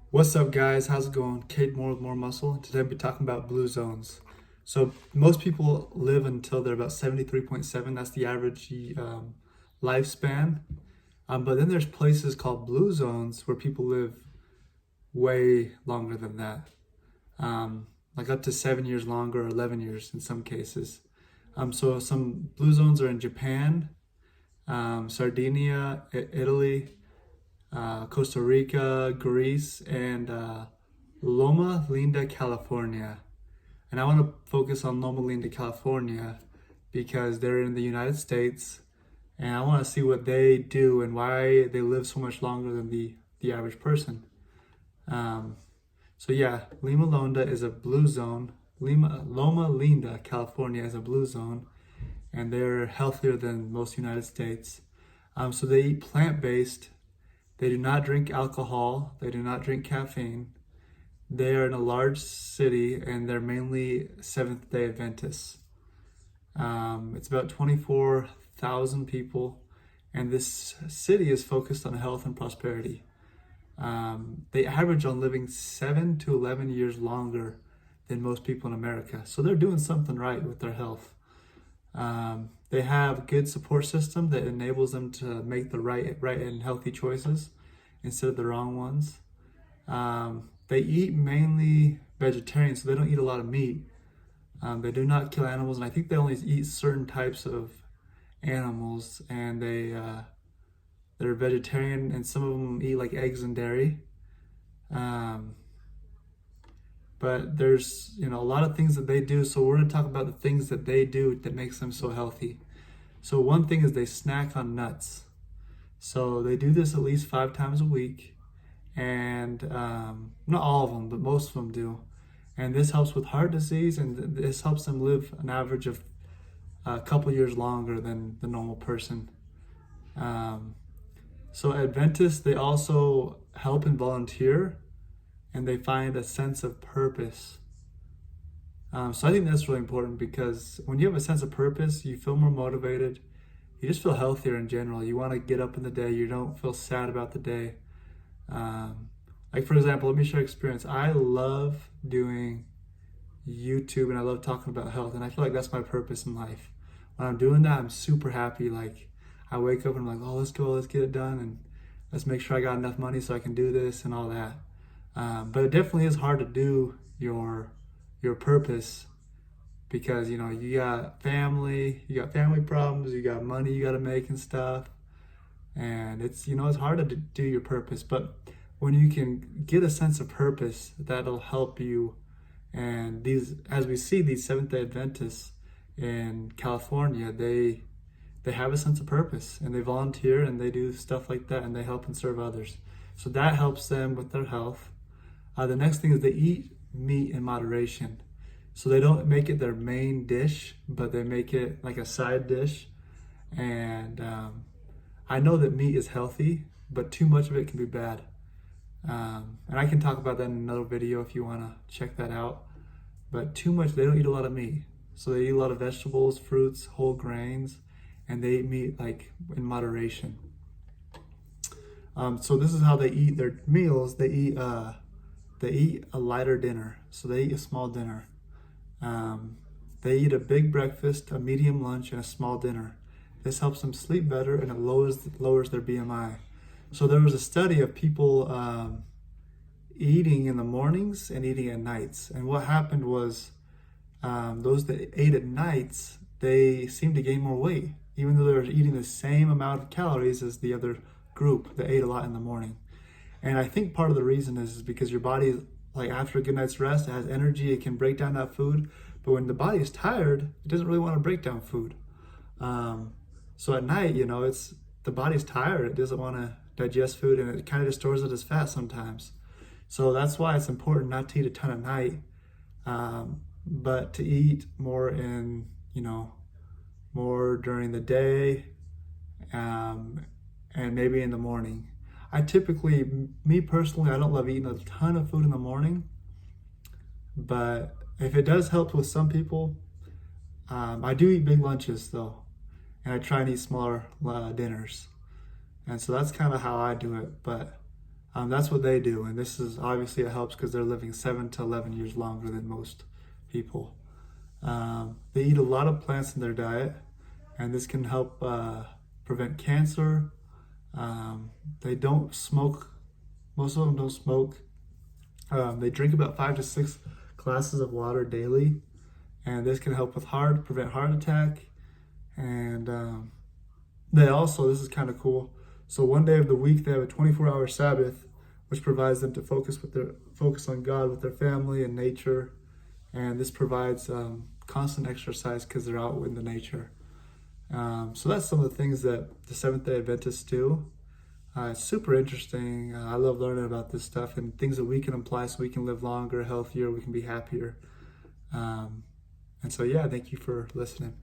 What's up, guys? How's it going? Kate Moore with More Muscle. And today we'll be talking about blue zones. So most people live until they're about 73.7. That's the average lifespan. But then there's places called blue zones where people live way longer than that, like up to 7 years longer or 11 years in some cases. So some blue zones are in Japan, Sardinia, Italy, Costa Rica, Greece, and Loma Linda, California. And I want to focus on Loma Linda, California because they're in the United States and I want to see what they do and why they live so much longer than the average person. Um, so yeah, Loma Linda is a blue zone. Loma Linda, California is a blue zone and they're healthier than most United States. So they eat plant-based. They do not drink alcohol. They do not drink caffeine. They are in a large city and they're mainly Seventh-day Adventists. It's about 24,000 people, and this city is focused on health and prosperity. They average on living 7 to 11 years longer than most people in America. So they're doing something right with their health. They have a good support system that enables them to make the right and healthy choices instead of the wrong ones. They eat mainly vegetarian, so they don't eat a lot of meat. They do not kill animals, and I think they only eat certain types of animals, and they're vegetarian, and some of them eat like eggs and dairy. Um, but there's a lot of things that they do, so we're going to talk about the things that they do that makes them so healthy. So one thing is they snack on nuts. So they do this at least 5 times a week, and not all of them, but most of them do. And this helps with heart disease, and this helps them live an average of a couple years longer than the normal person. Um, so Adventists, they also help and volunteer, and they find a sense of purpose. So I think that's really important because when you have a sense of purpose, you feel more motivated. You just feel healthier in general. You want to get up in the day. You don't feel sad about the day. Like for example, let me share experience. I love doing YouTube and I love talking about health, and I feel like that's my purpose in life. When I'm doing that, I'm super happy. Like I wake up and I'm like, oh, let's go, let's get it done, and let's make sure I got enough money so I can do this and all that. But it definitely is hard to do your purpose because you got family problems, you got money you got to make and stuff, and it's hard to do your purpose. But when you can get a sense of purpose, that'll help you. And as we see, these Seventh-day Adventists in California, they have a sense of purpose and they volunteer and they do stuff like that and they help and serve others. So that helps them with their health. The next thing is they eat meat in moderation. So they don't make it their main dish, but they make it like a side dish. And I know that meat is healthy, but too much of it can be bad. And I can talk about that in another video if you want to check that out. But too much, they don't eat a lot of meat. So they eat a lot of vegetables, fruits, whole grains, and they eat meat like in moderation. So this is how they eat their meals. They eat a lighter dinner. So they eat a small dinner. They eat a big breakfast, a medium lunch, and a small dinner. This helps them sleep better and it lowers their BMI. So there was a study of people eating in the mornings and eating at nights. And what happened was those that ate at nights, they seemed to gain more weight, even though they were eating the same amount of calories as the other group that ate a lot in the morning. And I think part of the reason is because your body, like after a good night's rest, it has energy, it can break down that food. But when the body is tired, it doesn't really want to break down food. So at night, the body's tired, it doesn't want to digest food, and it kind of just stores it as fat sometimes. So that's why it's important not to eat a ton at night, but to eat more more during the day, and maybe in the morning. Me personally, I don't love eating a ton of food in the morning, but if it does help with some people, I do eat big lunches though, and I try and eat smaller dinners. And so that's kind of how I do it. But That's what they do, and this is obviously it helps because they're living 7 to 11 years longer than most people. They eat a lot of plants in their diet, and this can help prevent cancer. They don't smoke. Most of them don't smoke. They drink about 5 to 6 glasses of water daily, and this can help with prevent heart attack. And they also, this is kind of cool. So one day of the week they have a 24-hour Sabbath, which provides them to focus on God with their family and nature. And this provides constant exercise because they're out in the nature. So that's some of the things that the Seventh-day Adventists do. It's super interesting. I love learning about this stuff and things that we can apply so we can live longer, healthier, we can be happier. And so, yeah, thank you for listening.